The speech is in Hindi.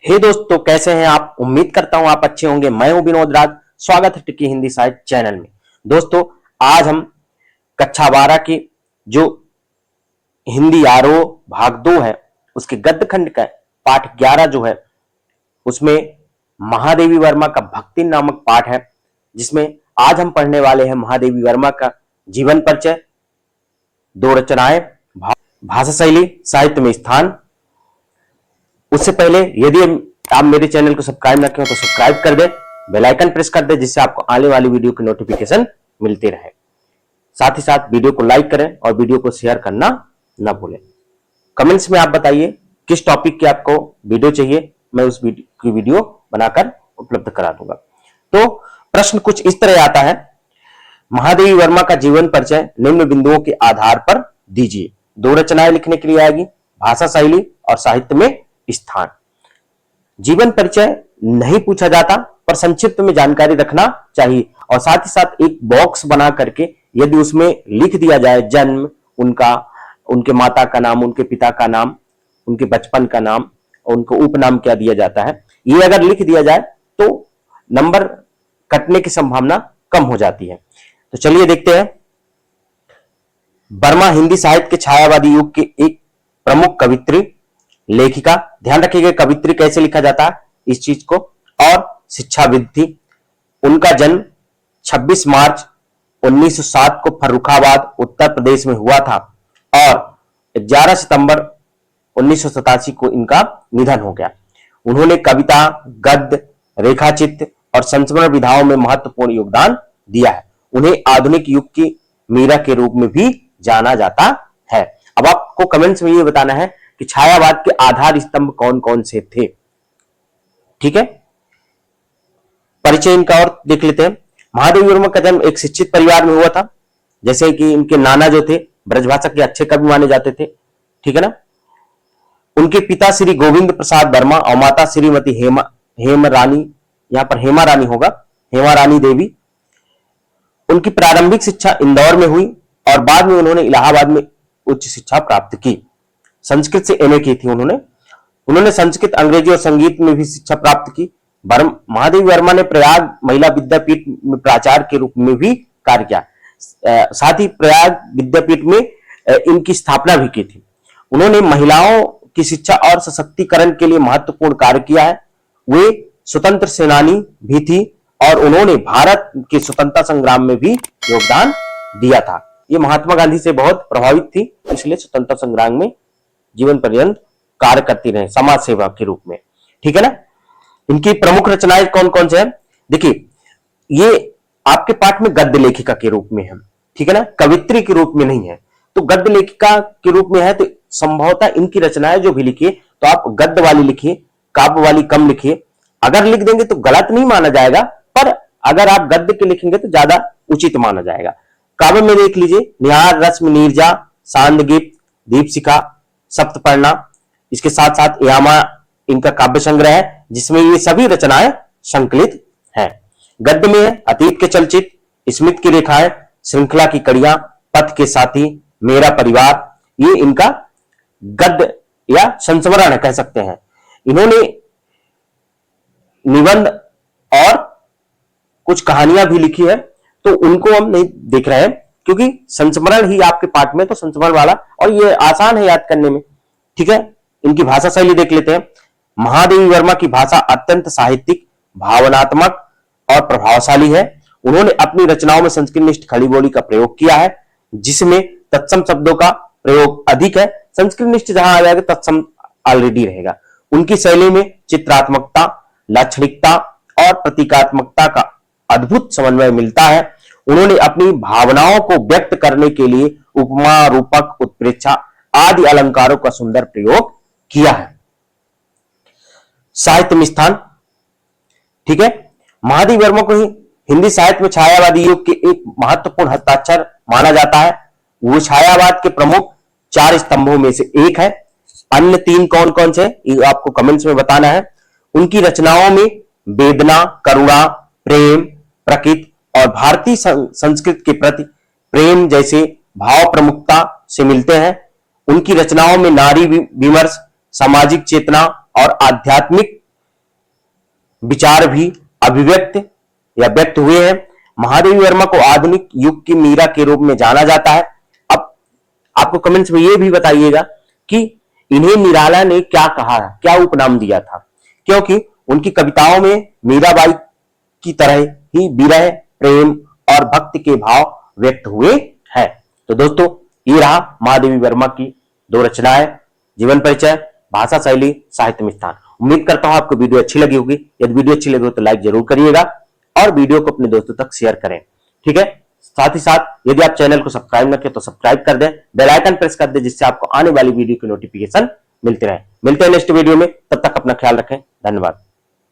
हे दोस्तों, कैसे हैं आप। उम्मीद करता हूं आप अच्छे होंगे। मैं हूं विनोद राज। स्वागत है टिकी हिंदी साहित्य चैनल में। दोस्तों, आज हम कक्षा 12 की जो हिंदी आरोह भाग 2 है उसके गद्य खंड का पाठ 11 जो है उसमें महादेवी वर्मा का भक्ति नामक पाठ है, जिसमें आज हम पढ़ने वाले हैं महादेवी वर्मा का जीवन परिचय, दो रचनाएं, भाषा शैली, साहित्य में स्थान। उससे पहले यदि आप मेरे चैनल को सब्सक्राइब न किए तो सब्सक्राइब कर दें, बेल आइकन प्रेस कर दें, जिससे आपको आने वाली वीडियो की नोटिफिकेशन मिलती रहे। साथ ही साथ वीडियो को लाइक करें और वीडियो को शेयर करना न भूलें। कमेंट्स में आप बताइए किस टॉपिक की आपको वीडियो चाहिए, मैं उस की वीडियो बनाकर उपलब्ध करा दूंगा। तो प्रश्न कुछ इस तरह आता है, महादेवी वर्मा का जीवन परिचय निम्न बिंदुओं के आधार पर दीजिए। दो रचनाएं लिखने के लिए आएगी, भाषा शैली और साहित्य में स्थान। जीवन परिचय नहीं पूछा जाता, पर संक्षिप्त में जानकारी रखना चाहिए और साथ ही साथ एक बॉक्स बना करके यदि उसमें लिख दिया जाए जन्म, उनका, उनके माता का नाम, उनके पिता का नाम, उनके बचपन का नाम, उनको उपनाम क्या दिया जाता है, ये अगर लिख दिया जाए तो नंबर कटने की संभावना कम हो जाती है। तो चलिए देखते हैं। वर्मा हिंदी साहित्य के छायावादी युग के एक प्रमुख कवित्री, लेखिका। ध्यान रखिएगा कवित्री कैसे लिखा जाता है इस चीज को। और शिक्षाविद थी। उनका जन्म 26 मार्च 1907 को फर्रुखाबाद उत्तर प्रदेश में हुआ था और 11 सितंबर 1987 को इनका निधन हो गया। उन्होंने कविता, गद्य, रेखाचित्र और संस्मरण विधाओं में महत्वपूर्ण योगदान दिया है। उन्हें आधुनिक युग की मीरा के रूप में भी जाना जाता है। अब आपको कमेंट्स में ये बताना है कि छायावाद के आधार स्तंभ कौन कौन से थे। ठीक है, परिचय इनका और देख लेते हैं। महादेवी वर्मा का जन्म एक शिक्षित परिवार में हुआ था, जैसे कि इनके नाना जो थे ब्रजभाषा के अच्छे कवि माने जाते थे। ठीक है ना। उनके पिता श्री गोविंद प्रसाद वर्मा और माता श्रीमती हेमा रानी, यहां पर हेमा रानी होगा, हेमा रानी देवी। उनकी प्रारंभिक शिक्षा इंदौर में हुई और बाद में उन्होंने इलाहाबाद में उच्च शिक्षा प्राप्त की। संस्कृत से एमए की थी उन्होंने संस्कृत, अंग्रेजी और संगीत में भी शिक्षा प्राप्त की। महादेवी वर्मा ने प्रयाग महिला विद्यापीठ में प्राचार्य के रूप में भी कार्य किया। साथ ही प्रयाग विद्यापीठ में इनकी स्थापना भी की थी। उन्होंने महिलाओं की शिक्षा और सशक्तिकरण के लिए महत्वपूर्ण कार्य किया है। वे स्वतंत्र सेनानी भी थी और उन्होंने भारत के स्वतंत्रता संग्राम में भी योगदान दिया था। ये महात्मा गांधी से बहुत प्रभावित थी, इसलिए स्वतंत्रता संग्राम में जीवन पर्यंत कार्य करती रहे समाज सेवा के रूप में। ठीक है ना। इनकी प्रमुख रचनाएं कौन कौन से हैं, देखिए ये आपके पाठ में गद्य लेखिका के रूप में है। ठीक है ना, कवित्री के रूप में नहीं है। तो गद्य लेखिका के रूप में है तो संभवतः इनकी रचनाएं जो भी लिखिए तो आप गद्य वाली लिखिए, काव्य वाली कम लिखिए। अगर लिख देंगे तो गलत नहीं माना जाएगा, पर अगर आप गद्य के लिखेंगे तो ज्यादा उचित माना जाएगा। काव्य में देख लीजिए निहार, रश्मि, नीरजा, सांदगीत, दीपशिखा, सप्तपर्णा। इसके साथ साथ यामा इनका काव्य संग्रह है जिसमें ये सभी रचनाएं संकलित हैं। गद्य में है अतीत के चलचित्र, स्मृति की रेखाएं, श्रृंखला की कड़ियां, पथ के साथी, मेरा परिवार। ये इनका गद्य या संस्मरण कह सकते हैं। इन्होंने निबंध और कुछ कहानियां भी लिखी है, तो उनको हम नहीं देख रहे हैं क्योंकि संस्मरण ही आपके पाठ में, तो संस्मरण वाला, और ये आसान है याद करने में। ठीक है। इनकी भाषा शैली देख लेते हैं। महादेवी वर्मा की भाषा अत्यंत साहित्यिक, भावनात्मक और प्रभावशाली है। उन्होंने अपनी रचनाओं में संस्कृतनिष्ठ खड़ी बोली का प्रयोग किया है, जिसमें तत्सम शब्दों का प्रयोग अधिक है। संस्कृतनिष्ठ जहां आ जाएगा तत्सम ऑलरेडी रहेगा। उनकी शैली में चित्रात्मकता, लाक्षणिकता और प्रतीकात्मकता का अद्भुत समन्वय मिलता है। उन्होंने अपनी भावनाओं को व्यक्त करने के लिए उपमा, रूपक, उत्प्रेक्षा आदि अलंकारों का सुंदर प्रयोग किया है। साहित्य में स्थान। ठीक है। महादेवी वर्मा को ही हिंदी साहित्य में छायावादी युग के एक महत्वपूर्ण हस्ताक्षर माना जाता है। वो छायावाद के प्रमुख 4 स्तंभों में से एक है। अन्य 3 कौन कौन से ये आपको कमेंट्स में बताना है। उनकी रचनाओं में वेदना, करुणा, प्रेम, प्रकृति और भारतीय संस्कृति के प्रति प्रेम जैसे भाव प्रमुखता से मिलते हैं। उनकी रचनाओं में नारी विमर्श, सामाजिक चेतना और आध्यात्मिक विचार भी अभिव्यक्त या व्यक्त हुए हैं। महादेवी वर्मा को आधुनिक युग की मीरा के रूप में जाना जाता है। अब आपको कमेंट्स में ये भी बताइएगा कि इन्हें निराला ने क्या कहा, क्या उपनाम दिया था, क्योंकि उनकी कविताओं में मीराबाई की तरह ही विरह, प्रेम और भक्ति के भाव व्यक्त हुए हैं। तो दोस्तों, ये रहा महादेवी वर्मा की 2 रचनाएं, जीवन परिचय, भाषा शैली, साहित्य मिष्ठान। उम्मीद करता हूं आपको वीडियो अच्छी लगी होगी। यदि वीडियो अच्छी लगी हो तो लाइक जरूर करिएगा और वीडियो को अपने दोस्तों तक शेयर करें, ठीक है। साथ ही साथ यदि आप चैनल को सब्सक्राइब न किया तो सब्सक्राइब कर दें, बेल आइकन प्रेस कर दें, जिससे आपको आने वाली वीडियो की नोटिफिकेशन मिलते रहे। मिलते हैं नेक्स्ट वीडियो में, तब तक अपना ख्याल रखें। धन्यवाद।